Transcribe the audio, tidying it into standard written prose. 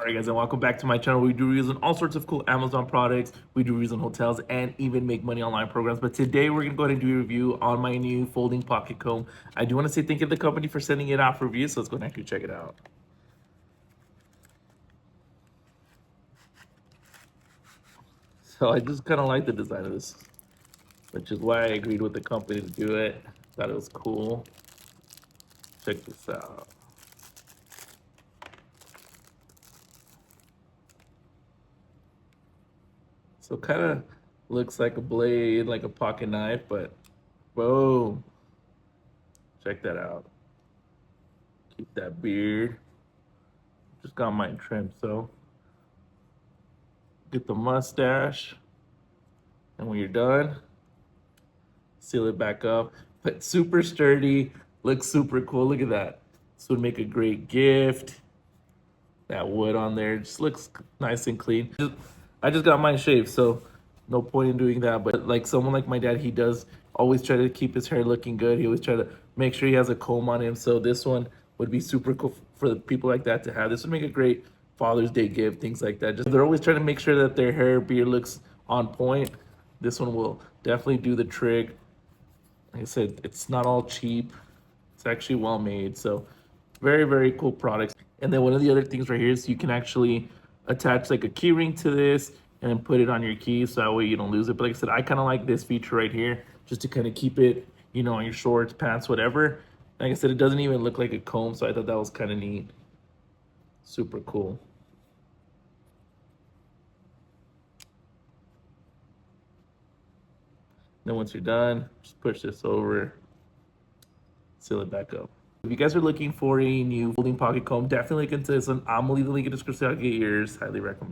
Alright guys, and welcome back to my channel. We do reviews on all sorts of cool Amazon products. We do reviews on hotels and even make money online programs. But today we're going to go ahead and do a review on my new folding pocket comb. I do want to say thank you to the company for sending it out for review, so let's go ahead and check it out. So I just kind of like the design of this, which is why I agreed with the company to do it. Thought it was cool. Check this out. So kind of looks like a blade, like a pocket knife, but boom. Check that out. Keep that beard. Just got mine trimmed, so get the mustache. And when you're done, seal it back up. But super sturdy, looks super cool. Look at that. This would make a great gift. That wood on there just looks nice and clean. I just got mine shaved, so no point in doing that. But like someone like my dad, he does always try to keep his hair looking good. He always try to make sure he has a comb on him. So this one would be super cool for the people like that to have. This would make a great Father's Day gift, things like that. Just they're always trying to make sure that their hair beard looks on point. This one will definitely do the trick. Like I said, it's not all cheap. It's actually well made. So very, very cool products. And then one of the other things right here is you can actually attach like a key ring to this and then put it on your keys so that way you don't lose it. But like I said, I kind of like this feature right here just to kind of keep it, you know, on your shorts, pants, whatever. Like I said, it doesn't even look like a comb, so I thought that was kind of neat. Super cool. Then once you're done, just push this over, seal it back up. If you guys are looking for a new folding pocket comb, definitely look into this one. I'm gonna leave the link in the description. I'll get yours. Highly recommend.